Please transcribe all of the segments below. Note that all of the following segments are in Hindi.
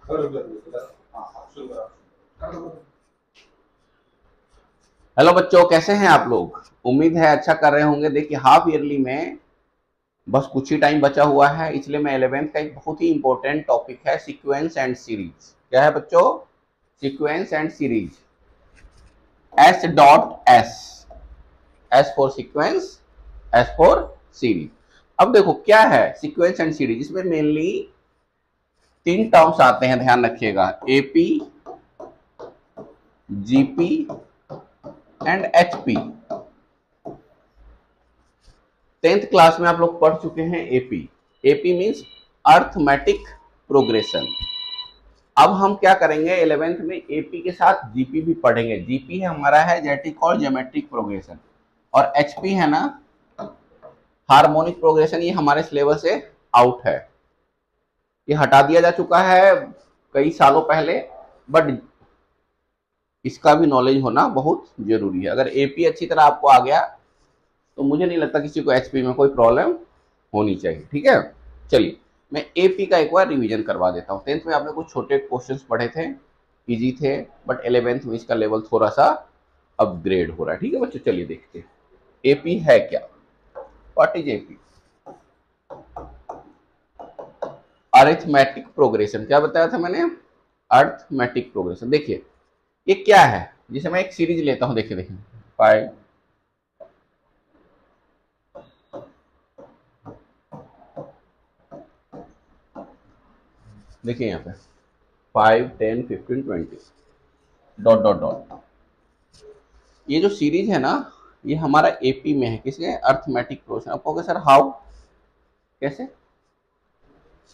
हेलो बच्चों, कैसे हैं आप लोग? उम्मीद है अच्छा कर रहे होंगे। देखिए, हाफ ईयरली में बस कुछ ही टाइम बचा हुआ है, इसलिए मैं 11th का एक बहुत ही इंपॉर्टेंट टॉपिक है सीक्वेंस एंड सीरीज। क्या है बच्चों? Sequence and series. S.S, S for sequence, S for series. अब देखो क्या है सीक्वेंस एंड सीरीज। इसमें मेनली तीन टर्म्स आते हैं, ध्यान रखिएगा। AP, GP and HP. 10th class में आप लोग पढ़ चुके हैं AP. AP means arithmetic progression. अब हम क्या करेंगे 11th में एपी के साथ जीपी भी पढ़ेंगे। जीपी है हमारा है जेटिक और ज्योमेट्रिक प्रोग्रेशन, और एचपी है ना हार्मोनिक प्रोग्रेशन। ये हमारे सिलेबस से आउट है, ये हटा दिया जा चुका है कई सालों पहले, बट इसका भी नॉलेज होना बहुत जरूरी है। अगर एपी अच्छी तरह आपको आ गया तो मुझे नहीं लगता किसी को एचपी में कोई प्रॉब्लम होनी चाहिए। ठीक है, चलिए मैं एपी का एक बार रिवीजन करवा देता हूँ। 10th में आपने कुछ छोटे क्वेश्चंस पढ़े थे, इजी थे, बट 11th में इसका लेवल थोड़ा सा अपग्रेड हो रहा है। ठीक है बच्चों, चलिए देखते हैं एपी है क्या। What is AP? Arithmetic progression. क्या बताया था मैंने? Arithmetic progression. देखिए ये क्या है, जिसे मैं एक सीरीज लेता हूं। देखिए देखिए 5, देखिए यहाँ पे 5, 10, 15, 20 डॉट डॉट डॉट। ये जो सीरीज है ना, ये हमारा एपी में है। किसके? Arithmetic progression. आपको कहोगे सर हाउ, कैसे?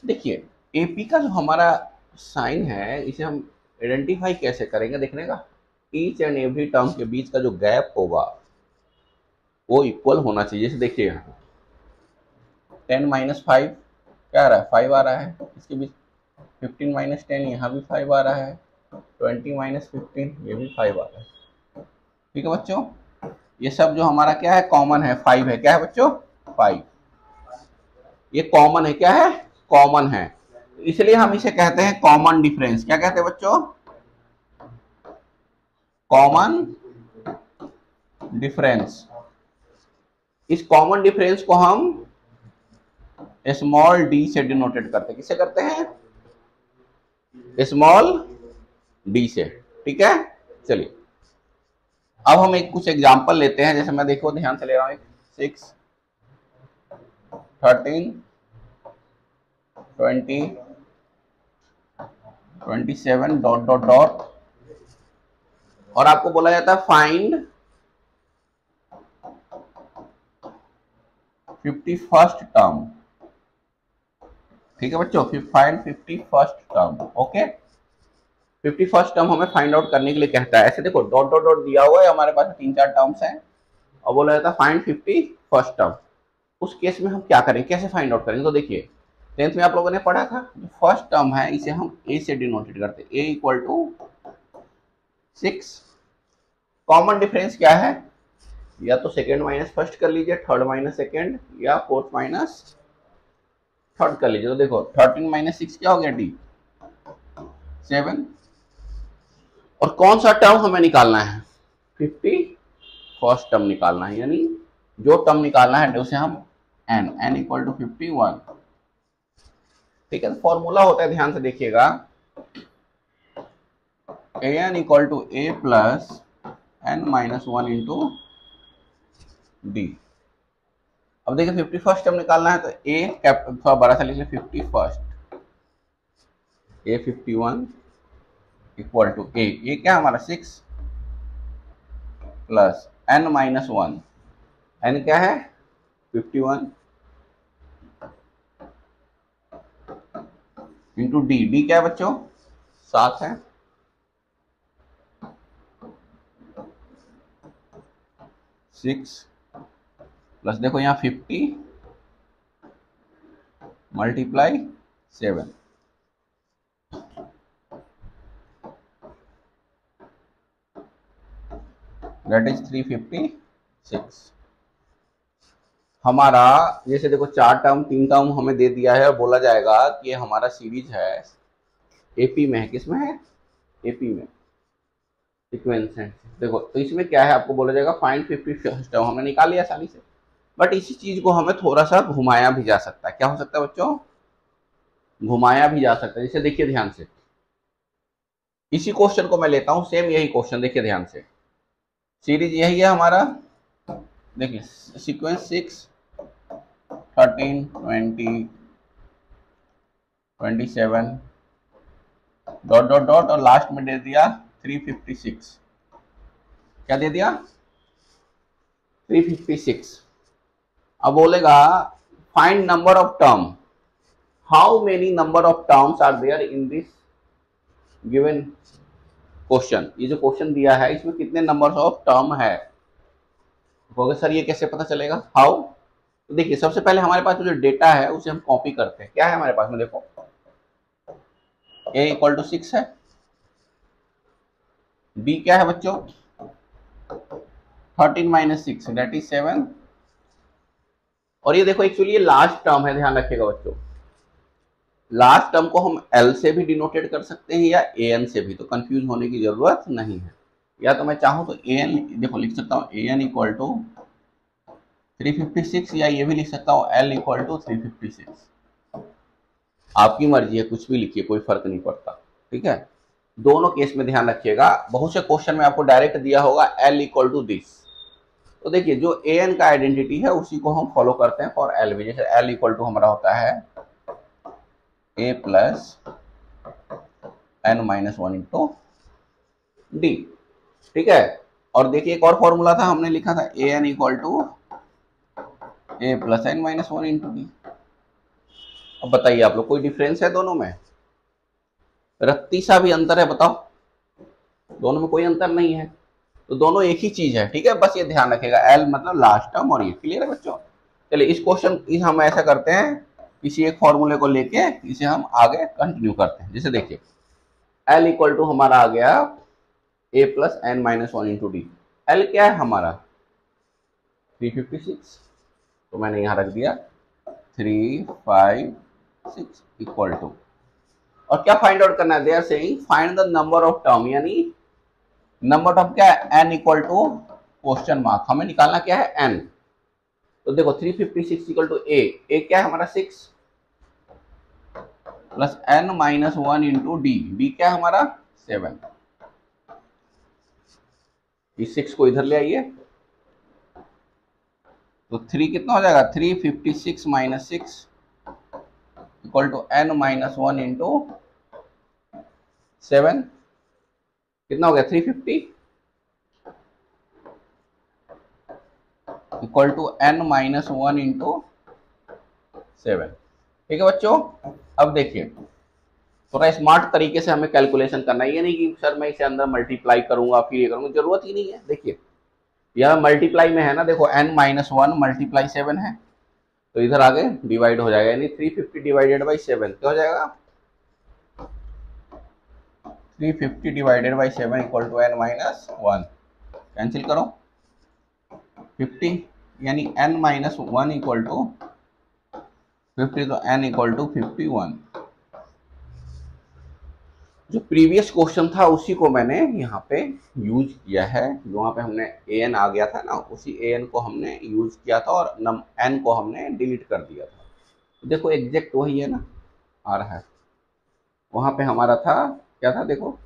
देखिए एपी का जो हमारा साइन है, इसे हम आइडेंटिफाई कैसे करेंगे देखने का। ईच एंड एवरी टर्म के बीच का जो गैप होगा वो इक्वल होना चाहिए। जैसे देखिए यहाँ 10 माइनस 5 क्या आ रहा है? 5 आ रहा है। इसके बीच 15 माइनस 10, यहाँ भी 5 आ रहा है। 20 माइनस 15, ये भी 5 आ रहा है। ठीक है बच्चों, ये सब जो हमारा क्या है कॉमन है, 5 है। क्या है बच्चों? 5। ये कॉमन है। क्या है? कॉमन है। इसलिए हम इसे कहते हैं कॉमन डिफरेंस। क्या कहते हैं बच्चों? Common difference. इस कॉमन डिफरेंस को हम स्मॉल डी से डिनोटेड करते हैं। किससे करते हैं? स्मॉल डी से। ठीक है, चलिए अब हम एक कुछ एग्जांपल लेते हैं। जैसे मैं देखो ध्यान से ले रहा हूँ, 6, 13, 20, 27 डॉट डॉट डॉट, और आपको बोला जाता है फाइंड 51st टर्म। ठीक है बच्चों, find 51st term. Okay, 51st term हमें फाइंड आउट करने के लिए कहता है। ऐसे देखो डॉट डॉट डॉट दिया हुआ है, हमारे पास 3-4 टर्म्स हैं, और बोला जाता है फाइंड 51st टर्म। उस केस में हम क्या करें, कैसे फाइंड आउट करेंगे? तो देखिए 10th में आप लोगों ने पढ़ा था, जो फर्स्ट टर्म है इसे हम ए से डिनोटेड करते हैं। ए इक्वल टू 6। कॉमन डिफरेंस क्या है? या तो सेकेंड माइनस फर्स्ट कर लीजिए, थर्ड माइनस सेकेंड, या फोर्थ माइनस थर्ड कर लीजिए। तो देखो 13 माइनस 6 क्या हो गया? डी 7। और कौन सा टर्म हमें निकालना है? 51st टर्म निकालना है, यानी जो टर्म निकालना है उसे हम n इक्वल टू 51। ठीक है, फॉर्मूला होता है, ध्यान से देखिएगा, an equal to a plus n minus 1 into D. अब देखिए 51st टर्म निकालना है तो a थोड़ा बड़ा सा लिख लें, 51st, a 51 equal to a क्या हमारा 6 प्लस n माइनस 1, n क्या है? 51 इंटू डी। डी क्या है बच्चों? 7 है। 6 प्लस देखो यहाँ 50 मल्टीप्लाई 7, दैट इज 356। हमारा जैसे देखो 4 टर्म 3 टर्म हमें दे दिया है, और बोला जाएगा कि हमारा सीरीज है एपी में है, किसमें है, एपी में सीक्वेंस है। देखो तो इसमें क्या है, आपको बोला जाएगा फाइंड 50 फर्स्ट टर्म, हमने निकाल लिया आसानी से, बट इसी चीज को हमें थोड़ा सा घुमाया भी जा सकता है। क्या हो सकता है बच्चों, घुमाया भी जा सकता है। जैसे देखिए ध्यान से, इसी क्वेश्चन को मैं लेता हूं, सेम यही क्वेश्चन देखिए ध्यान से, सीरीज यही है हमारा, देखिए सीक्वेंस 6 13 20 27 डॉट डॉट डॉट और लास्ट में दे दिया 356। क्या दे दिया, 356। अब बोलेगा find number of term, how many number of terms are there in this given question. ये जो क्वेश्चन दिया है इसमें कितने नंबर ऑफ टर्म है, तो सर ये कैसे पता चलेगा, हाउ। तो देखिए सबसे पहले हमारे पास जो डेटा है उसे हम कॉपी करते हैं। क्या है हमारे पास में, देखो a इक्वल टू 6 है, b क्या है बच्चों 13 माइनस 6 दैट इज 7, और ये देखो एक्चुअली ये लास्ट टर्म है, ध्यान रखिएगा बच्चों, लास्ट टर्म को हम L से भी डिनोटेड कर सकते हैं या AN से भी, तो कंफ्यूज होने की जरूरत नहीं है। या तो मैं चाहूं तो AN देखो लिख सकता हूं AN इक्वल टू 356, या ये भी लिख सकता हूं L इक्वल टू 356। आपकी मर्जी है, कुछ भी लिखिए, कोई फर्क नहीं पड़ता, ठीक है। दोनों केस में ध्यान रखिएगा, बहुत से क्वेश्चन में आपको डायरेक्ट दिया होगा L इक्वल टू दिस, तो देखिए जो AN का आइडेंटिटी है उसी को हम फॉलो करते हैं फॉर L भी। जैसे L इक्वल टू हमारा होता है A plus n minus 1 into D, ठीक है। और देखिए एक और फॉर्मूला था, हमने लिखा था AN equal to A plus n minus 1 into D. अब बताइए आप लोग, कोई डिफरेंस है दोनों में, रत्ती सा भी अंतर है, बताओ, दोनों में कोई अंतर नहीं है, तो दोनों एक ही चीज है, ठीक है। बस ये ध्यान रखेगा L मतलब लास्ट टर्म, और ये क्लियर है बच्चों। चलिए इस क्वेश्चन हम ऐसा करते हैं, किसी एक फॉर्मूले को लेके इसे हम आगे कंटिन्यू करते हैं। जैसे देखिए L इक्वल टू हमारा आ गया A plus n minus 1 into D. L क्या है हमारा 356, तो मैंने यहां रख दिया 356 इक्वल टू, और क्या फाइंड आउट करना है, they are saying find the number of term, यानी नंबर ऑफ क्या है n equal to question mark, हमें निकालना क्या है n। तो देखो 356 इक्वल टू a क्या है हमारा 6 plus n minus 1 into D क्या है हमारा 7। इस 6 को इधर ले आइए, तो 3 कितना हो जाएगा 356 minus 6 equal to n minus 1 into 7, कितना हो गया 350 equal to n minus 1 into 7, ठीक है बच्चों। अब देखिए थोड़ा स्मार्ट तरीके से हमें कैलकुलेशन करना है, ये नहीं कि सर मैं इसे अंदर मल्टीप्लाई करूंगा फिर ये करूंगा, जरूरत ही नहीं है। देखिए यह मल्टीप्लाई में है ना, देखो n माइनस 1 मल्टीप्लाई 7 है, तो इधर आगे डिवाइड हो जाएगा, यानी 350 डिवाइडेड बाई 7 क्या हो जाएगा 350 divided by 7 equal to n minus 1, cancel करो 50, यानी n माइनस 1 इक्वल टू 50, तो n इक्वल टू 51। जो प्रीवियस क्वेश्चन था उसी को मैंने यहाँ पे यूज किया है, जो वहाँ पे हमने an आ गया था ना, उसी an को हमने यूज किया था और n को हमने डिलीट कर दिया था। देखो एग्जैक्ट वही है ना, आ रहा है, वहाँ पे हमारा था क्या था, देखो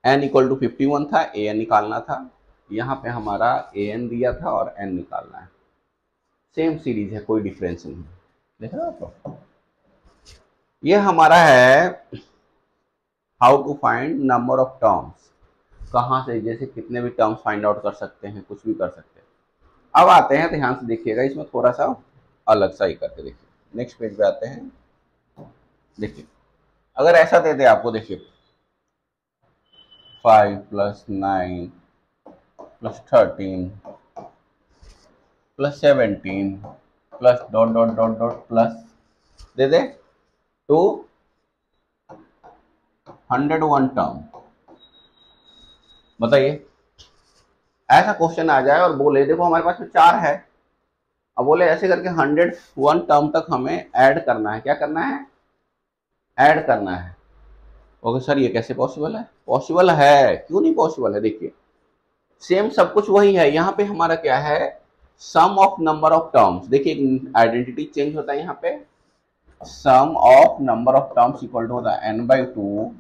n इक्वल टू 51 था, an निकालना था, यहाँ पे हमारा an दिया था और n निकालना है। सेम सीरीज है, कोई डिफरेंस नहीं है, देख रहे हो आप लोग। ये हमारा है how to find number of terms, कहाँ से जैसे कितने भी टर्म्स फाइंड आउट कर सकते हैं, कुछ भी कर सकते हैं। अब आते हैं, ध्यान से देखिएगा, इसमें थोड़ा सा अलग सा ही करके देखिए, नेक्स्ट पेज पे आते हैं। देखिए अगर ऐसा दे दे आपको, देखिए 5 plus 9 plus 13 plus 17 plus dot dot dot dot plus दे दे टू 101 टर्म, बताइए ऐसा क्वेश्चन आ जाए और बोले देखो हमारे पास में 4 है, अब बोले ऐसे करके 101 टर्म तक हमें ऐड करना है, क्या करना है ऐड करना है, ओके सर ये कैसे पॉसिबल है? पॉसिबल है, क्यों नहीं पॉसिबल है? देखिए सेम सब कुछ वही है, यहाँ पे हमारा क्या है, sum of number of terms. देखिए आइडेंटिटी चेंज होता है यहाँ पे, sum of number of terms equal to होता है n/2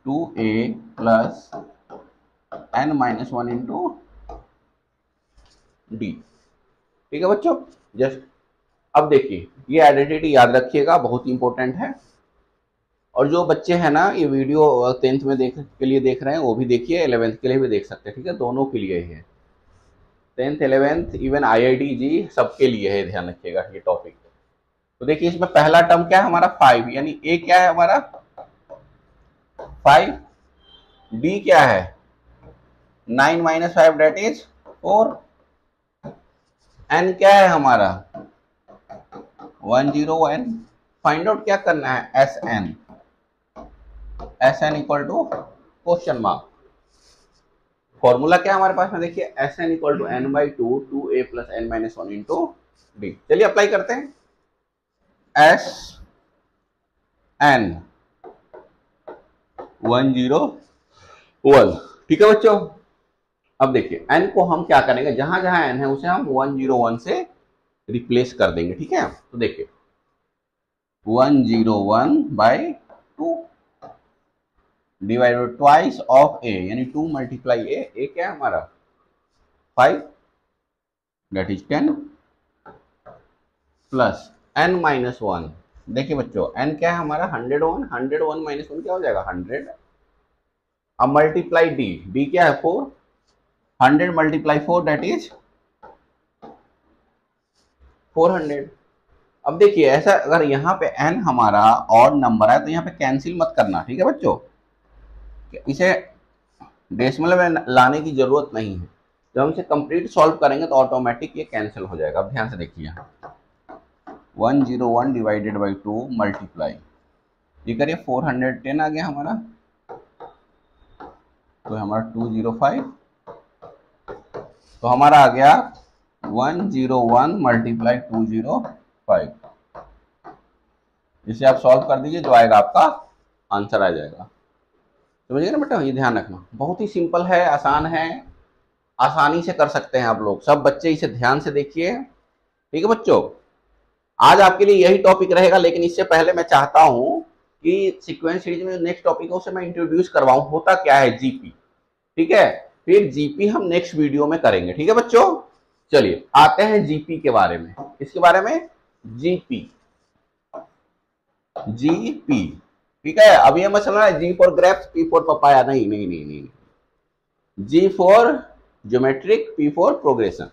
2a plus n-1 into D. ठीक है बच्चों, जस्ट अब देखिए ये आइडेंटिटी याद रखिएगा, बहुत इंपॉर्टेंट है। और जो बच्चे हैं ना ये वीडियो 10th में के लिए देख रहे हैं वो भी देखिए, 11th के लिए भी देख सकते हैं, ठीक है, दोनों के लिए है, 10th 11th इवन IIT जी सबके लिए है, ध्यान रखिएगा ये टॉपिक। तो देखिए इसमें पहला टर्म क्या है हमारा 5, यानी ए क्या है हमारा 5, डी क्या है 9 - 5 डेट इज 4, एन क्या है हमारा 101। फाइंड आउट क्या करना है, S N equal to question mark. Formula क्या है हमारे पास में, देखिए S N equal to n/2 2a plus n-1 into D. चलिए अप्लाई करते हैं, एस एन 101। ठीक है बच्चों, अब देखिए n को हम क्या करेंगे, जहां जहां n है उसे हम 101 से रिप्लेस कर देंगे। ठीक है, तो देखिए 101/2 डिवाइडेड ट्वाइस ऑफ a, यानी 2 मल्टीप्लाई a क्या है हमारा 5 दैट इज 10 प्लस n-1। देखिए बच्चों n क्या है हमारा 101, 101 - 1 क्या हो जाएगा 100। अब मल्टीप्लाई d क्या है 4, 100 × 4 दैट इज 400। अब देखिए ऐसा अगर यहाँ पे n हमारा ऑड नंबर है तो यहाँ पे कैंसिल मत करना, ठीक है बच्चों, इसे डेसिमल में लाने की जरूरत नहीं है। जब हम इसे कंप्लीट सॉल्व करेंगे तो ऑटोमेटिक ये कैंसिल हो जाएगा। अब ध्यान से देखिए 101 डिवाइडेड बाई 2 मल्टीप्लाई, ये करिए 410 आ गया हमारा, तो हमारा 205, तो हमारा आ गया 101 × 205। इसे आप सॉल्व कर दीजिए, जो आएगा आपका आंसर आ जाएगा। समझिए ना बेटा, ये ध्यान रखना, बहुत ही सिंपल है, आसान है, आसानी से कर सकते हैं आप लोग। सब बच्चे इसे ध्यान से देखिए, ठीक है बच्चों। आज आपके लिए यही टॉपिक रहेगा, लेकिन इससे पहले मैं चाहता हूं कि सीक्वेंस सीरीज में नेक्स्ट टॉपिक है उसे मैं इंट्रोड्यूस करवाऊं, होता क्या है जीपी। ठीक है, फिर जीपी हम नेक्स्ट वीडियो में करेंगे। ठीक है बच्चों, चलिए आते हैं जीपी के बारे में। इसके बारे में जीपी, जीपी, ठीक है। अब ये मत चलना है G for grapes, P for papaya, नहीं नहीं नहीं नहीं, G for geometric, P for progression.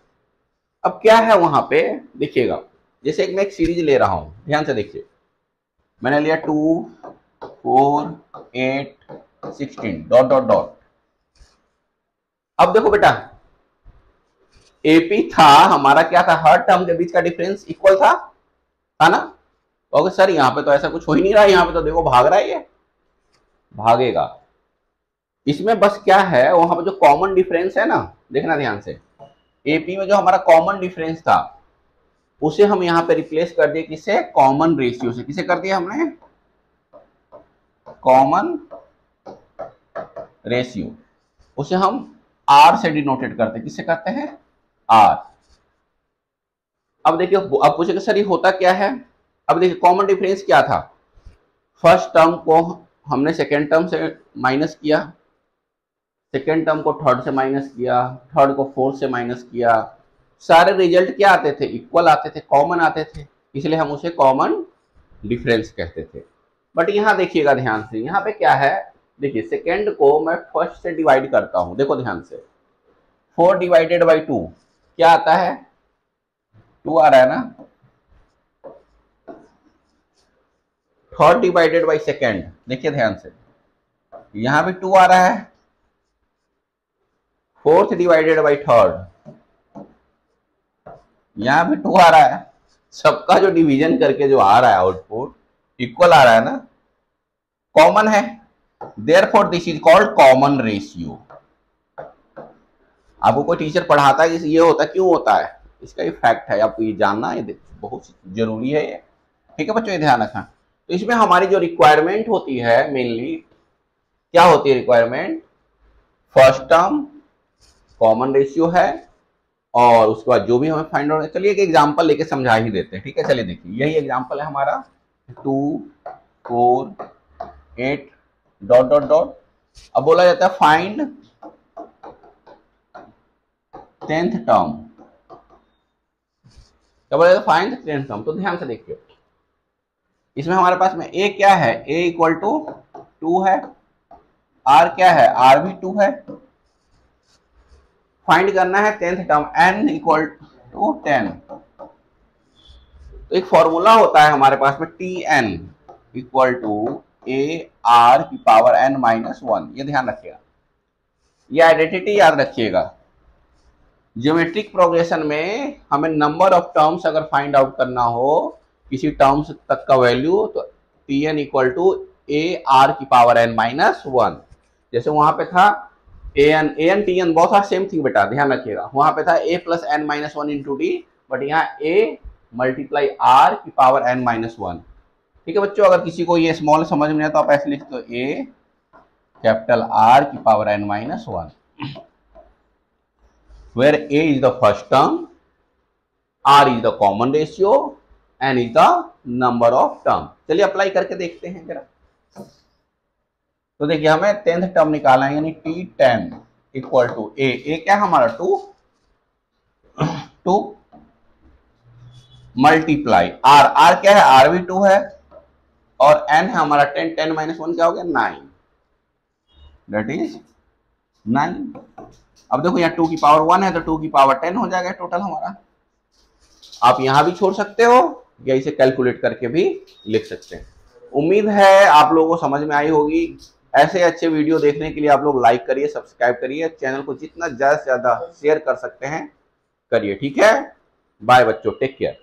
अब क्या है वहां पे देखिएगा, जैसे मैं एक सीरीज ले रहा हूं, ध्यान से देखिए, मैंने लिया 2 4 8 16 डॉट डॉट डॉट। अब देखो बेटा एपी था हमारा, क्या था, हर टर्म के बीच का डिफरेंस इक्वल था ना। ओके सर यहाँ पे तो ऐसा कुछ हो ही नहीं रहा, यहाँ पे तो देखो भाग रहा है, ये भागेगा। इसमें बस क्या है, वहां पे जो कॉमन डिफरेंस है ना, देखना ध्यान से, एपी में जो हमारा कॉमन डिफरेंस था उसे हम यहाँ पे रिप्लेस कर दिए, किसे, कॉमन रेशियो से। किसे कर दिया हमने, कॉमन रेशियो, उसे हम आर से डिनोटेड करते हैं। किससे करते हैं, आर। अब देखिए, अब पूछेगा सर ये होता क्या है। अब देखिए कॉमन डिफरेंस क्या था, फर्स्ट टर्म को हमने सेकेंड टर्म से माइनस किया, सेकेंड टर्म को थर्ड से माइनस किया, थर्ड को फोर्थ से माइनस किया, सारे रिजल्ट क्या आते थे, इक्वल आते थे, कॉमन आते थे, इसलिए हम उसे कॉमन डिफरेंस कहते थे। बट यहाँ देखिएगा ध्यान से, यहाँ पे क्या है, देखिए सेकेंड को मैं फर्स्ट से डिवाइड करता हूं, देखो ध्यान से, 4 डिवाइडेड बाई 2 क्या आता है, 2 आ रहा है ना। थर्ड डिवाइडेड बाई सेकेंड, देखिए ध्यान से, यहां भी 2 आ रहा है। फोर्थ डिवाइडेड बाई थर्ड, यहां भी 2 आ रहा है। सबका जो डिवीजन करके जो आ रहा है आउटपुट इक्वल आ रहा है ना, कॉमन है, therefore this is called common ratio. आपको कोई टीचर पढ़ाता है कि ये होता, क्यों होता है, इसका ये फैक्ट है, आपको ये जानना, ये बहुत जरूरी है ये। ठीक है बच्चों, ये ध्यान रखना। तो इसमें हमारी जो रिक्वायरमेंट होती है मेनली क्या होती है requirement, first term common ratio है और उसके बाद जो भी हमें फाइंड आउट, चलिए एक एग्जांपल लेके समझा ही देते हैं, ठीक है। चलिए देखिए यही एग्जांपल है हमारा 2 4 8 डॉट डॉट डॉट। अब बोला जाता है फाइंड 10th टर्म, क्या बोला जाता है फाइंड 10th टर्म। तो ध्यान से देखिए इसमें हमारे पास में a क्या है, a इक्वल टू 2 है, r क्या है, r भी 2 है। फाइंड करना है 10th term, n equal to 10। तो एक फॉर्मूला होता है हमारे पास में tn equal to a r की पावर n माइनस 1। ये ध्यान रखिएगा, ये आइडेंटिटी याद रखिएगा। ज्योमेट्रिक प्रोग्रेशन में हमें नंबर ऑफ टर्म्स अगर फाइंड आउट करना हो किसी टर्म्स तक का वैल्यू, तो tn equal to a r की पावर n माइनस 1। जैसे वहां पे था an tn बहुत सारा सेम थिंग बेटा, ध्यान रखिएगा। वहां पे था a plus n minus 1 into D, but यहाँ a मल्टीप्लाई r की पावर n माइनस 1। ठीक है बच्चों, अगर किसी को ये स्मॉल समझ में आए तो आप ऐसे लिख दो a कैपिटल R की power n minus 1, where a is the first term, r is the common ratio, n is the number of term। चलिए अप्लाई करके देखते हैं जरा। तो देखिए हमें 10th टर्म निकालना है, यानी t10 इक्वल टू a क्या है हमारा 2 मल्टीप्लाई r क्या है, r भी 2 है, और n है हमारा 10 माइनस 1 क्या हो गया 9, दैट इज 9। अब देखो यहाँ 2 की पावर 1 है तो 2 की पावर 10 हो जाएगा टोटल हमारा। आप यहां भी छोड़ सकते हो या इसे कैलकुलेट करके भी लिख सकते हैं। उम्मीद है आप लोगों को समझ में आई होगी। ऐसे अच्छे वीडियो देखने के लिए आप लोग लाइक करिए, सब्सक्राइब करिए, चैनल को जितना ज्यादा से ज्यादा शेयर कर सकते हैं करिए। ठीक है, बाय बच्चों, टेक केयर।